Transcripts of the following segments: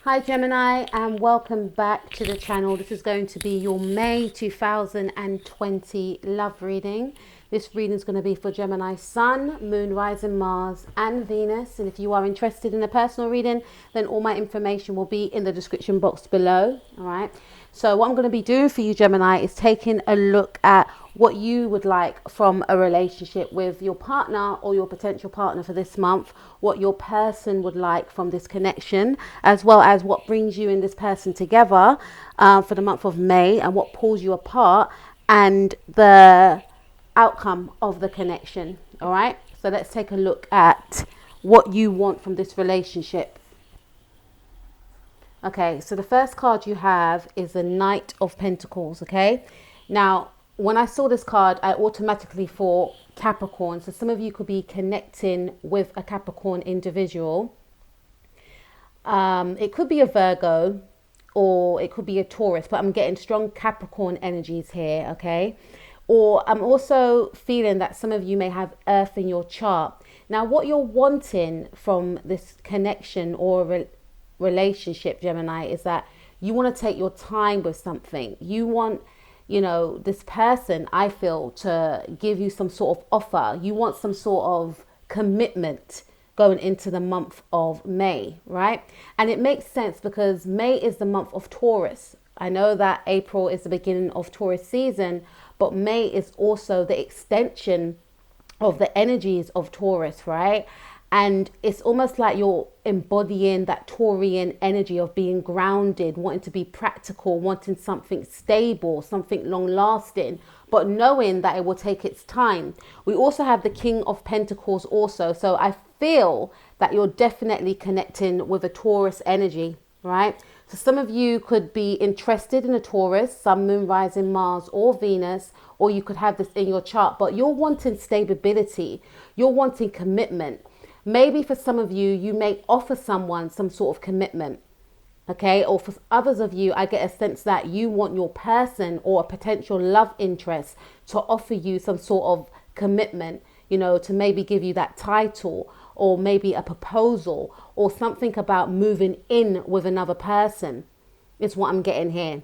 Hi Gemini, and welcome back to the channel. This is going to be your May 2020 love reading. This reading is going to be for Gemini Sun, Moon, Rising, Mars and Venus. And if you are interested in a personal reading, then all my information will be in the description box below. All right. So what I'm going to be doing for you, Gemini, is taking a look at what you would like from a relationship with your partner or your potential partner for this month, what your person would like from this connection, as well as what brings you and this person together for the month of May, and what pulls you apart, and the outcome of the connection. All right, so let's take a look at what you want from this relationship. Okay, so the first card you have is the Knight of Pentacles. Okay, now when I saw this card, I automatically thought Capricorn. So some of you could be connecting with a Capricorn individual. It could be a Virgo or it could be a Taurus, but I'm getting strong Capricorn energies here, okay? Or I'm also feeling that some of you may have Earth in your chart. Now, what you're wanting from this connection or relationship, Gemini, is that you want to take your time with something. You want, you know, this person, I feel, to give you some sort of offer. You want some sort of commitment going into the month of May, right? And it makes sense because May is the month of Taurus. I know that April is the beginning of Taurus season, but May is also the extension of the energies of Taurus, right? And it's almost like you're embodying that Taurian energy of being grounded, wanting to be practical, wanting something stable, something long lasting, but knowing that it will take its time. We also have the King of Pentacles also. So I feel that you're definitely connecting with a Taurus energy, right? So some of you could be interested in a Taurus, Sun, Moon, Rising, Mars or Venus, or you could have this in your chart, but you're wanting stability. You're wanting commitment. Maybe for some of you, you may offer someone some sort of commitment, okay? Or for others of you, I get a sense that you want your person or a potential love interest to offer you some sort of commitment, you know, to maybe give you that title or maybe a proposal or something about moving in with another person is what I'm getting here.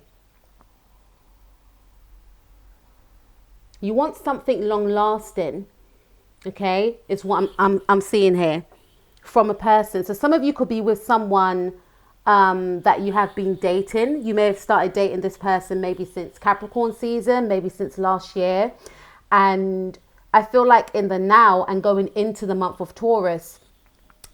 You want something long lasting. Okay, it's what I'm seeing here from a person. So some of you could be with someone that you have been dating. You may have started dating this person maybe since Capricorn season, maybe since last year. And I feel like in the now and going into the month of Taurus,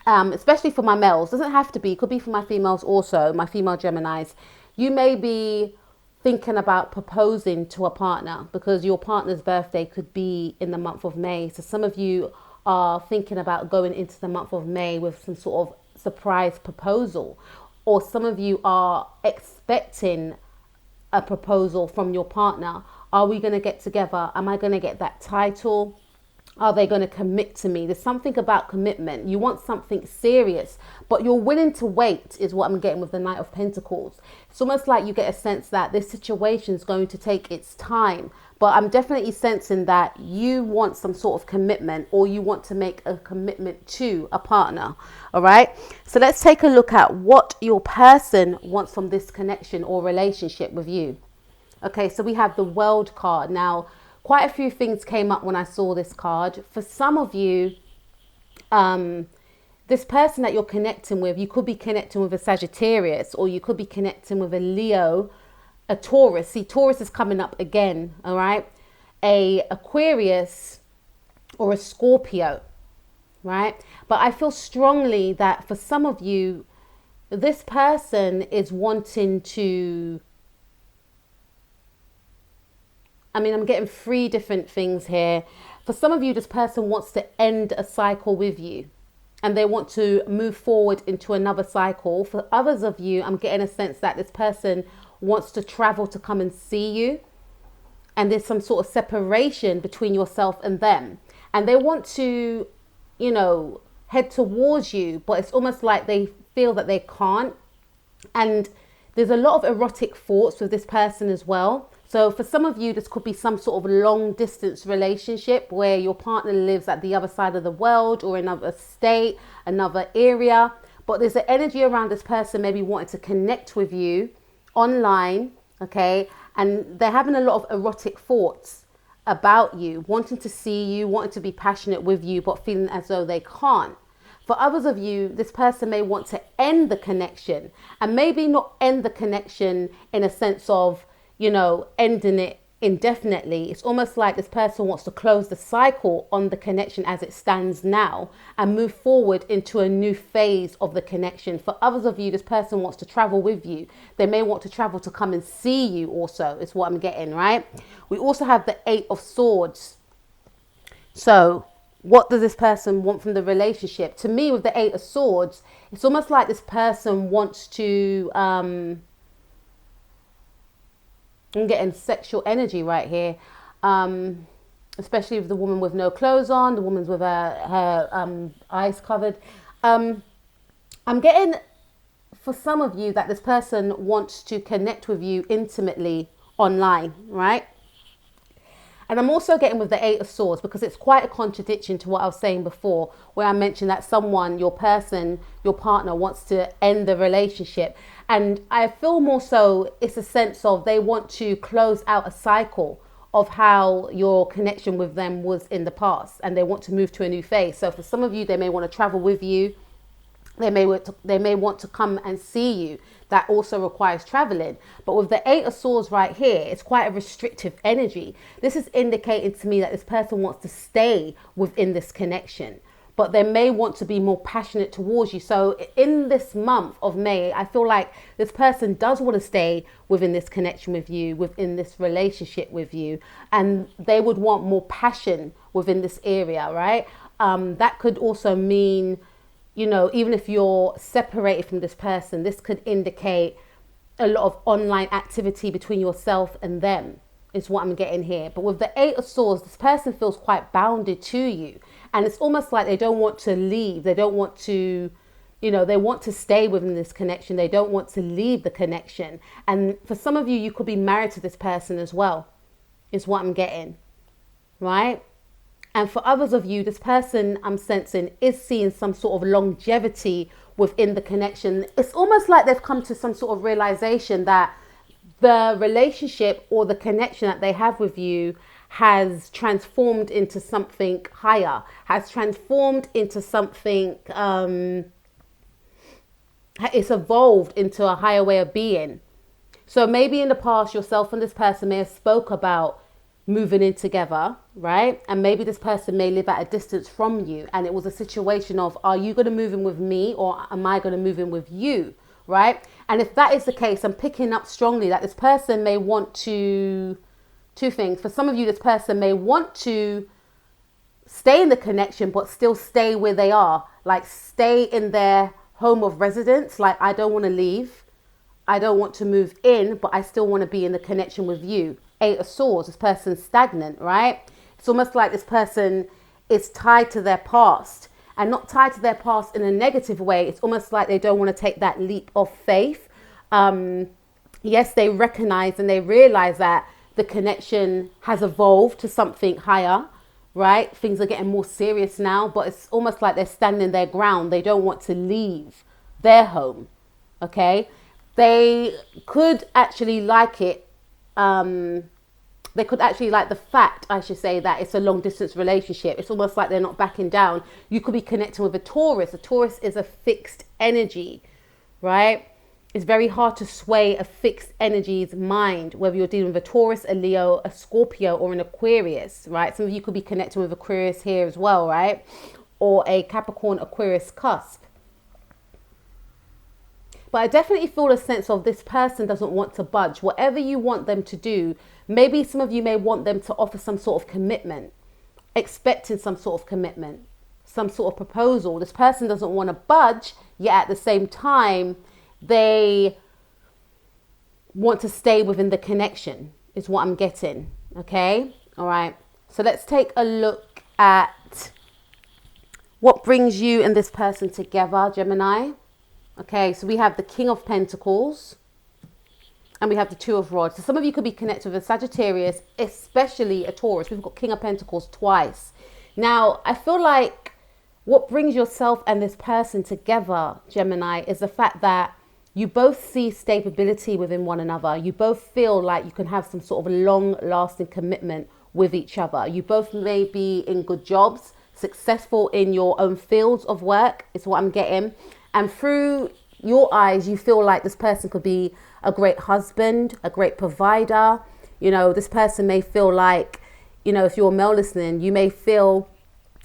especially for my males, doesn't have to be, could be for my females also, my female Geminis, you may be thinking about proposing to a partner because your partner's birthday could be in the month of May. So some of you are thinking about going into the month of May with some sort of surprise proposal, or some of you are expecting a proposal from your partner. Are we going to get together? Am I going to get that title? Are they going to commit to me? There's something about commitment. You want something serious, but you're willing to wait is what I'm getting with the Knight of Pentacles. It's almost like you get a sense that this situation is going to take its time, but I'm definitely sensing that you want some sort of commitment, or you want to make a commitment to a partner. All right. So let's take a look at what your person wants from this connection or relationship with you. Okay. So we have the World card. Now, quite a few things came up when I saw this card. For some of you, this person that you're connecting with, you could be connecting with a Sagittarius, or you could be connecting with a Leo, a Taurus. See, Taurus is coming up again, all right? A Aquarius or a Scorpio, right? But I feel strongly that for some of you, this person is wanting to, I'm getting three different things here. For some of you, this person wants to end a cycle with you and they want to move forward into another cycle. For others of you, I'm getting a sense that this person wants to travel to come and see you. And there's some sort of separation between yourself and them. And they want to, you know, head towards you, but it's almost like they feel that they can't. And there's a lot of erotic thoughts with this person as well. So for some of you, this could be some sort of long distance relationship where your partner lives at the other side of the world or another state, another area, but there's an energy around this person maybe wanting to connect with you online, okay? And they're having a lot of erotic thoughts about you, wanting to see you, wanting to be passionate with you, but feeling as though they can't. For others of you, this person may want to end the connection, and maybe not end the connection in a sense of, you know, ending it indefinitely. It's almost like this person wants to close the cycle on the connection as it stands now and move forward into a new phase of the connection. For others of you, this person wants to travel with you. They may want to travel to come and see you also, is what I'm getting, right? We also have the 8 of Swords. So what does this person want from the relationship? To me, with the 8 of Swords, it's almost like this person wants to I'm getting sexual energy right here, especially with the woman with no clothes on, the woman's with her eyes covered. I'm getting, for some of you, that this person wants to connect with you intimately online, right? And I'm also getting with the 8 of Swords, because it's quite a contradiction to what I was saying before, where I mentioned that someone, your person, your partner wants to end the relationship. And I feel more so it's a sense of they want to close out a cycle of how your connection with them was in the past, and they want to move to a new phase. So for some of you, they may want to travel with you. They may want to come and see you. That also requires traveling. But with the 8 of Swords right here, it's quite a restrictive energy. This is indicating to me that this person wants to stay within this connection, but they may want to be more passionate towards you. So in this month of May, I feel like this person does want to stay within this connection with you, within this relationship with you, and they would want more passion within this area, right? That could also mean, you know, even if you're separated from this person, this could indicate a lot of online activity between yourself and them, is what I'm getting here. But with the 8 of Swords, this person feels quite bounded to you. And it's almost like they don't want to leave. They don't want to, you know, they want to stay within this connection. They don't want to leave the connection. And for some of you, you could be married to this person as well, is what I'm getting, right? And for others of you, this person I'm sensing is seeing some sort of longevity within the connection. It's almost like they've come to some sort of realization that the relationship or the connection that they have with you has transformed into something higher, has transformed into something, it's evolved into a higher way of being. So maybe in the past, yourself and this person may have spoke about moving in together, right? And maybe this person may live at a distance from you, and it was a situation of, are you going to move in with me, or am I going to move in with you, right? And if that is the case, I'm picking up strongly that this person may want to, two things. For some of you, this person may want to stay in the connection, but still stay where they are, like stay in their home of residence. Like, I don't want to leave. I don't want to move in, but I still want to be in the connection with you. 8 of Swords, this person's stagnant, right? It's almost like this person is tied to their past, and not tied to their past in a negative way. It's almost like they don't want to take that leap of faith. Yes, they recognize and they realize that the connection has evolved to something higher, right? Things are getting more serious now, but it's almost like they're standing their ground. They don't want to leave their home, okay? They could actually like it. They could actually like the fact, I should say, that it's a long distance relationship. It's almost like they're not backing down. You could be connecting with a Taurus. A Taurus is a fixed energy, right? It's very hard to sway a fixed energy's mind, whether you're dealing with a Taurus, a Leo, a Scorpio, or an Aquarius, right? Some of you could be connecting with Aquarius here as well, right? Or a Capricorn, Aquarius cusp. But I definitely feel a sense of this person doesn't want to budge. Whatever you want them to do, maybe some of you may want them to offer some sort of commitment, expecting some sort of commitment, some sort of proposal. This person doesn't want to budge, yet at the same time, they want to stay within the connection, is what I'm getting. Okay. All right. So let's take a look at what brings you and this person together, Gemini. Okay. So we have the King of Pentacles and we have the Two of Rods. So some of you could be connected with a Sagittarius, especially a Taurus. We've got King of Pentacles twice. Now, I feel like What brings yourself and this person together, Gemini, is the fact that you both see stability within one another. You both feel like you can have some sort of long lasting commitment with each other. You both may be in good jobs, successful in your own fields of work, is what I'm getting. And through your eyes, you feel like this person could be a great husband, a great provider. You know, this person may feel like, you know, if you're a male listening, you may feel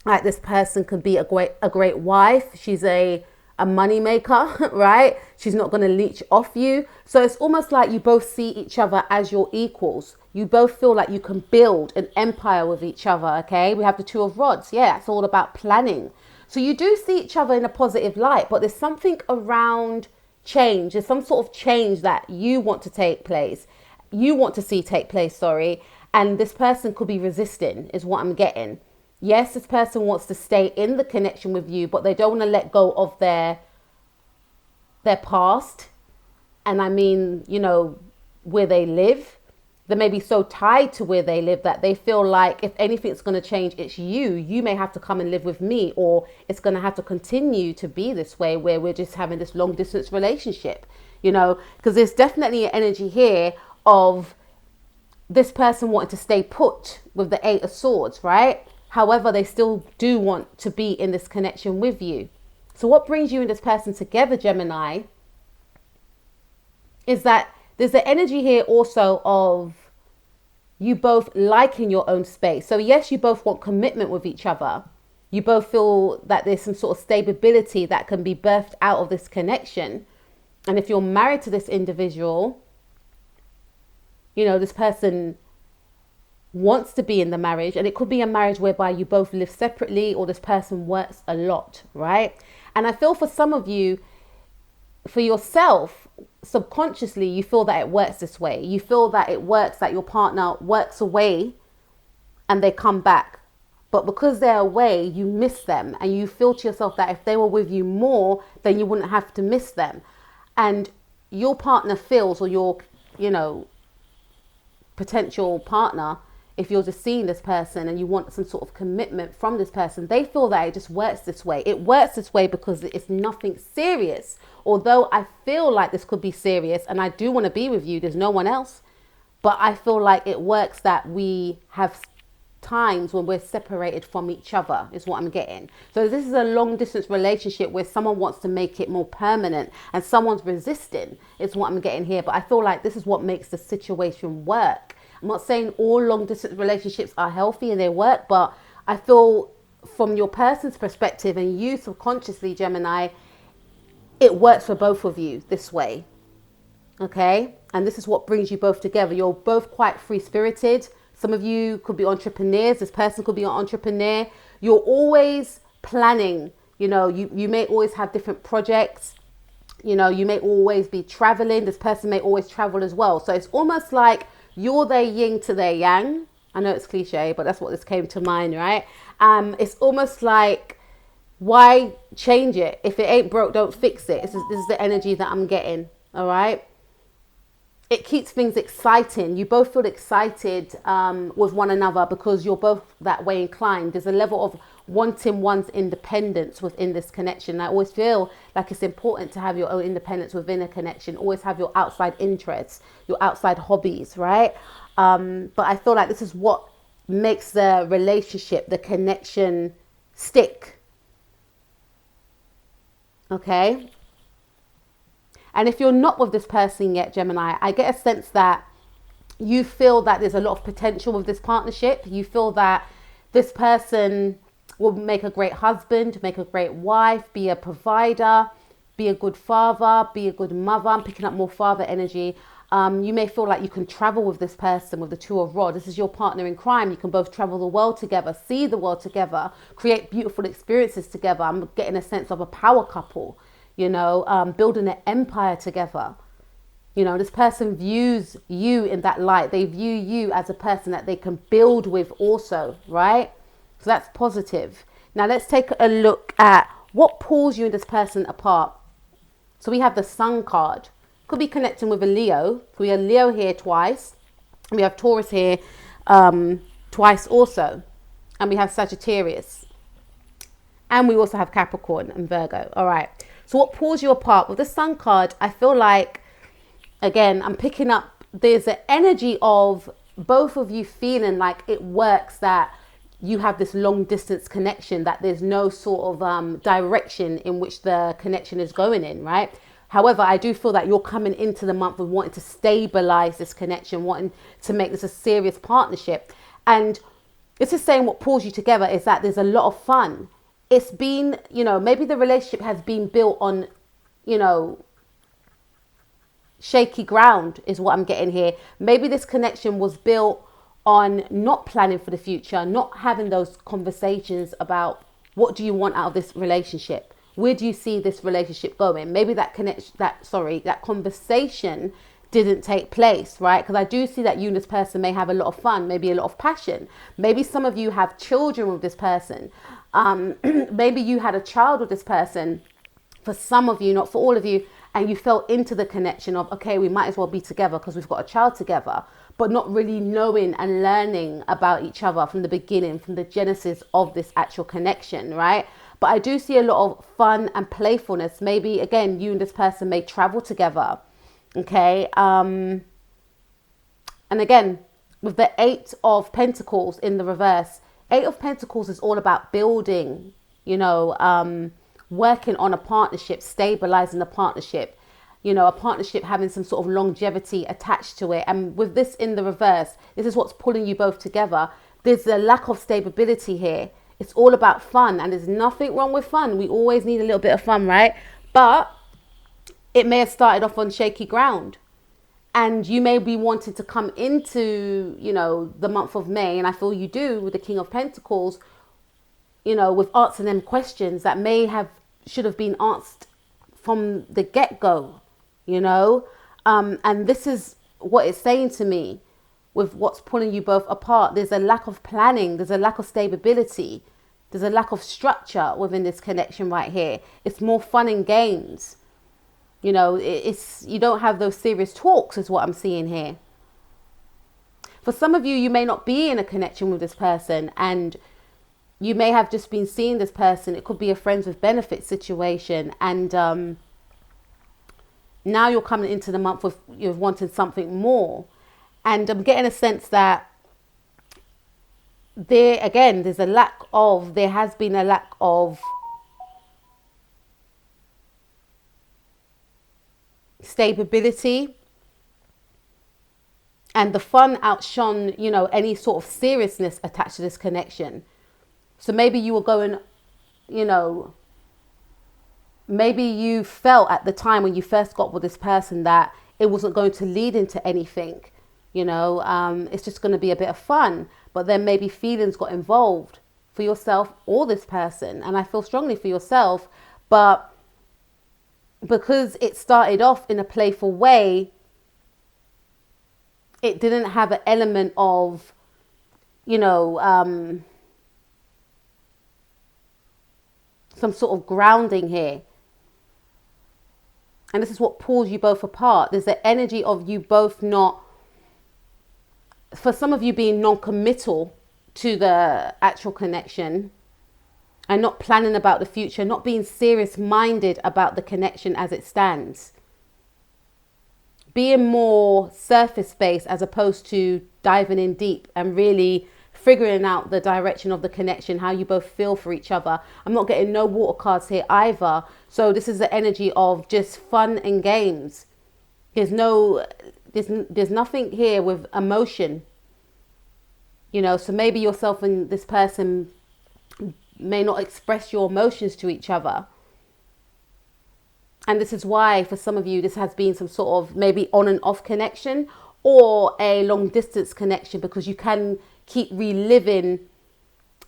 like this person could be a great wife. She's a money maker, right? She's not going to leech off you. So it's almost like you both see each other as your equals. You both feel like you can build an empire with each other, okay? We have the Two of Rods. Yeah, it's all about planning. So you do see each other in a positive light, but there's something around change. There's some sort of change that you want to take place. You want to see take place, sorry. And this person could be resisting, is what I'm getting. Yes, this person wants to stay in the connection with you, but they don't want to let go of their past. And I mean, you know, where they live. They may be so tied to where they live that they feel like if anything's going to change, it's you. You may have to come and live with me, or it's going to have to continue to be this way where we're just having this long distance relationship, you know, because there's definitely an energy here of this person wanting to stay put with the Eight of Swords, right? However, they still do want to be in this connection with you. So what brings you and this person together, Gemini, is that there's the energy here also of you both liking your own space. So yes, you both want commitment with each other. You both feel that there's some sort of stability that can be birthed out of this connection. And if you're married to this individual, you know, this person wants to be in the marriage, and it could be a marriage whereby you both live separately, or this person works a lot, right? And I feel for some of you, for yourself, subconsciously, you feel that it works this way. You feel that it works, that your partner works away and they come back. But because they're away, you miss them, and you feel to yourself that if they were with you more, then you wouldn't have to miss them. And your partner feels, or your, you know, potential partner, if you're just seeing this person and you want some sort of commitment from this person, they feel that it just works this way. It works this way because it's nothing serious. Although I feel like this could be serious and I do want to be with you, there's no one else. But I feel like it works that we have times when we're separated from each other, is what I'm getting. So this is a long distance relationship where someone wants to make it more permanent and someone's resisting, is what I'm getting here. But I feel like this is what makes the situation work. I'm not saying all long distance relationships are healthy and they work, but I feel from your person's perspective and you subconsciously, Gemini, it works for both of you this way. Okay? And this is what brings you both together. You're both quite free-spirited. Some of you could be entrepreneurs. This person could be an entrepreneur. You're always planning. You know, you may always have different projects. You know, you may always be traveling. This person may always travel as well. So it's almost like you're their yin to their yang. I know it's cliche, but that's what this came to mind, right? It's almost like, why change it? If it ain't broke, don't fix it. This is the energy that I'm getting, all right? It keeps things exciting. You both feel excited with one another because you're both that way inclined. There's a level of wanting one's independence within this connection. I always feel like it's important to have your own independence within a connection. Always have your outside interests, your outside hobbies, right? But I feel like this is what makes the relationship, the connection stick. Okay? And if you're not with this person yet, Gemini, I get a sense that you feel that there's a lot of potential with this partnership. You feel that this person will make a great husband, make a great wife, be a provider, be a good father, be a good mother. I'm picking up more father energy. You may feel like you can travel with this person with the Two of Rods. This is your partner in crime. You can both travel the world together, see the world together, create beautiful experiences together. I'm getting a sense of a power couple, you know, building an empire together. You know, this person views you in that light. They view you as a person that they can build with also, right? So that's positive. Now let's take a look at what pulls you and this person apart. So we have the Sun card. Could be connecting with a Leo. We have Leo here twice. We have Taurus here twice also. And we have Sagittarius. And we also have Capricorn and Virgo. All right. So what pulls you apart? With the Sun card, I feel like, again, I'm picking up, there's an energy of both of you feeling like it works, that you have this long distance connection, that there's no sort of direction in which the connection is going in, right? However, I do feel that you're coming into the month of wanting to stabilize this connection, wanting to make this a serious partnership. And it's just saying what pulls you together is that there's a lot of fun. It's been, you know, maybe the relationship has been built on, you know, shaky ground is what I'm getting here. Maybe this connection was built on not planning for the future, not having those conversations about what do you want out of this relationship? Where do you see this relationship going? Maybe that that conversation didn't take place, right? Because I do see that you and this person may have a lot of fun, maybe a lot of passion. Maybe some of you have children with this person. Maybe you had a child with this person. For some of you, not for all of you, and you fell into the connection of, okay, we might as well be together because we've got a child together, but not really knowing and learning about each other from the beginning, from the genesis of this actual connection, right? But I do see a lot of fun and playfulness. Maybe, again, you and this person may travel together, okay? And again, with the 8 of Pentacles in the reverse, 8 of Pentacles is all about building, you know, working on a partnership, stabilizing a partnership, you know, a partnership having some sort of longevity attached to it. And with this in the reverse, this is what's pulling you both together. There's a lack of stability here. It's all about fun, and there's nothing wrong with fun. We always need a little bit of fun, right? But it may have started off on shaky ground, and you may be wanting to come into, you know, the month of May, and I feel you do with the King of Pentacles, you know, with answering them questions that should have been asked from the get-go, you know. And this is what it's saying to me with what's pulling you both apart. There's a lack of planning. There's a lack of stability. There's a lack of structure within this connection right here. It's more fun and games. You know, you don't have those serious talks is what I'm seeing here. For some of you, you may not be in a connection with this person, and you may have just been seeing this person. It could be a friends with benefits situation. And now you're coming into the month with you're wanting something more. And I'm getting a sense that there has been a lack of stability. And the fun outshone, you know, any sort of seriousness attached to this connection. So maybe you were going, you know, maybe you felt at the time when you first got with this person that it wasn't going to lead into anything, you know, it's just going to be a bit of fun. But then maybe feelings got involved for yourself or this person. And I feel strongly for yourself, but because it started off in a playful way, it didn't have an element of, you know, some sort of grounding here. And this is what pulls you both apart. There's the energy of you both not, for some of you being non-committal to the actual connection and not planning about the future, not being serious-minded about the connection as it stands. Being more surface-based as opposed to diving in deep and really figuring out the direction of the connection, how you both feel for each other. I'm not getting no water cards here either. So this is the energy of just fun and games. There's nothing here with emotion. You know, so maybe yourself and this person may not express your emotions to each other. And this is why for some of you, this has been some sort of maybe on and off connection or a long distance connection, because you can keep reliving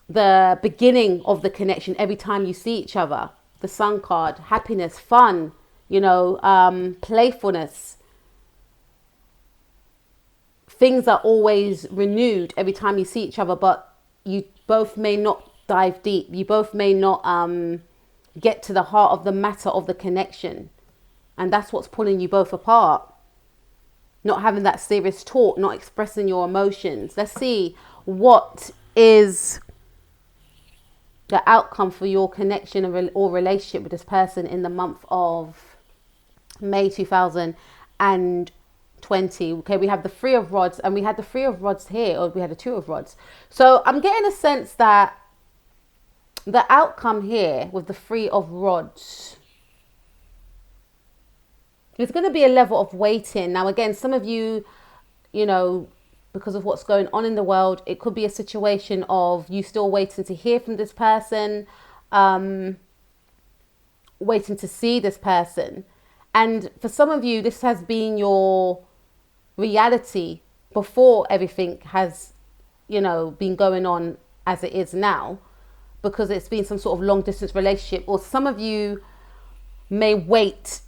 the beginning of the connection every time you see each other. The Sun card, happiness, fun, you know, playfulness. Things are always renewed every time you see each other, but you both may not dive deep. You both may not get to the heart of the matter of the connection. And that's what's pulling you both apart. Not having that serious talk, not expressing your emotions. Let's see what is the outcome for your connection or relationship with this person in the month of May 2020. Okay, we have the Three of Rods, and we had the Three of Rods here, or we had the Two of Rods. So I'm getting a sense that the outcome here with the Three of Rods, there's going to be a level of waiting. Now, again, some of you, you know, because of what's going on in the world, it could be a situation of you still waiting to hear from this person, waiting to see this person. And for some of you, this has been your reality before everything has, you know, been going on as it is now, because it's been some sort of long distance relationship. Or some of you may wait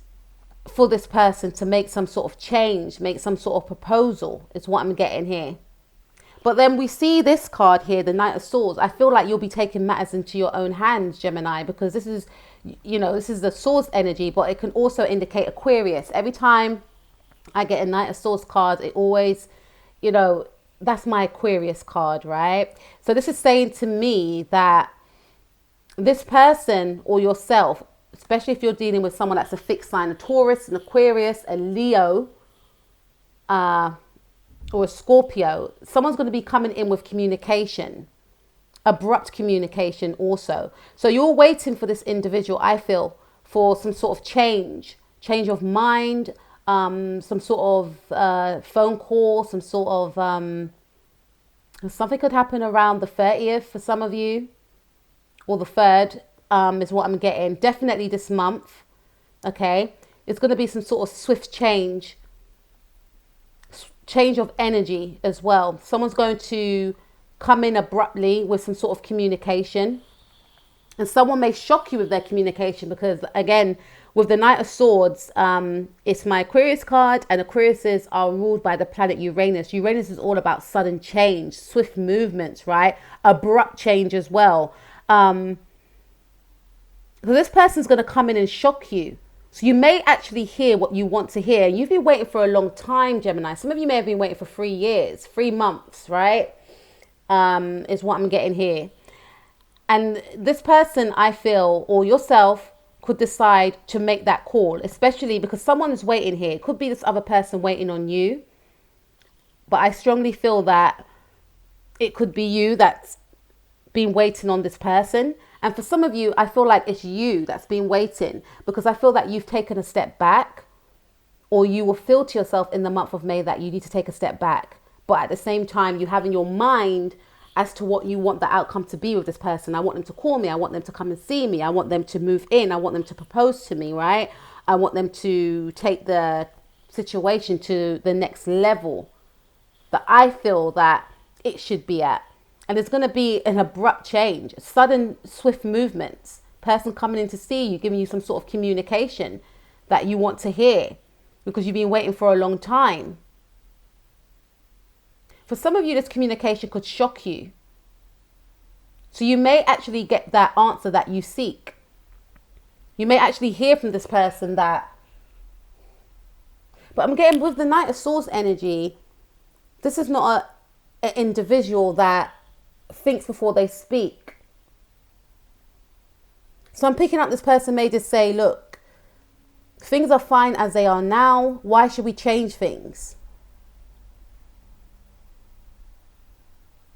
for this person to make some sort of change, make some sort of proposal, is what I'm getting here. But then we see this card here, the Knight of Swords. I feel like you'll be taking matters into your own hands, Gemini, because this is, you know, this is the Swords energy, but it can also indicate Aquarius. Every time I get a Knight of Swords card, it always, you know, that's my Aquarius card, right? So this is saying to me that this person or yourself, especially if you're dealing with someone that's a fixed sign, a Taurus, an Aquarius, a Leo, or a Scorpio, someone's going to be coming in with communication, abrupt communication also. So you're waiting for this individual, I feel, for some sort of change of mind, some sort of phone call, some sort of, something could happen around the 30th for some of you, or the 3rd. Is what I'm getting. Definitely this month. Okay, it's going to be some sort of swift change of energy as well. Someone's going to come in abruptly with some sort of communication, and someone may shock you with their communication, because again, with the Knight of Swords, it's my Aquarius card, and Aquariuses are ruled by the planet Uranus. Uranus is all about sudden change, swift movements, right? Abrupt change as well. So this person's going to come in and shock you. So you may actually hear what you want to hear. You've been waiting for a long time, Gemini. Some of you may have been waiting for 3 years, 3 months, right? Is what I'm getting here. And this person, I feel, or yourself, could decide to make that call, especially because someone is waiting here. It could be this other person waiting on you. But I strongly feel that it could be you that's been waiting on this person. And for some of you, I feel like it's you that's been waiting, because I feel that you've taken a step back, or you will feel to yourself in the month of May that you need to take a step back. But at the same time, you have in your mind as to what you want the outcome to be with this person. I want them to call me. I want them to come and see me. I want them to move in. I want them to propose to me, right? I want them to take the situation to the next level that I feel that it should be at. And there's going to be an abrupt change, sudden, swift movements, person coming in to see you, giving you some sort of communication that you want to hear because you've been waiting for a long time. For some of you, this communication could shock you. So you may actually get that answer that you seek. You may actually hear from this person that, but I'm getting with the Knight of Swords energy, this is not an individual that thinks before they speak. So I'm picking up this person may just say, look, things are fine as they are now. Why should we change things?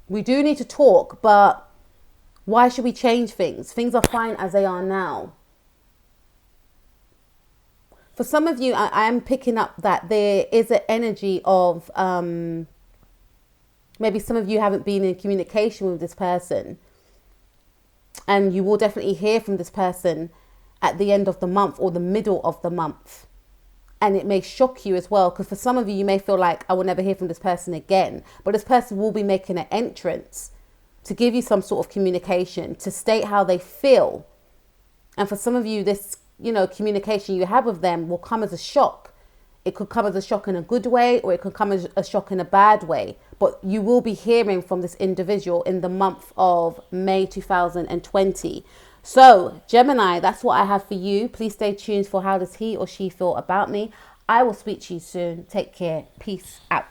We do need to talk, but why should we change things? Things are fine as they are now. For some of you, I am picking up that there is an energy of maybe some of you haven't been in communication with this person, and you will definitely hear from this person at the end of the month or the middle of the month. And it may shock you as well, because for some of you, you may feel like, I will never hear from this person again. But this person will be making an entrance to give you some sort of communication, to state how they feel. And for some of you, this, communication you have with them will come as a shock. It could come as a shock in a good way, or it could come as a shock in a bad way. But you will be hearing from this individual in the month of May 2020. So, Gemini, that's what I have for you. Please stay tuned for how does he or she feel about me. I will speak to you soon. Take care. Peace out.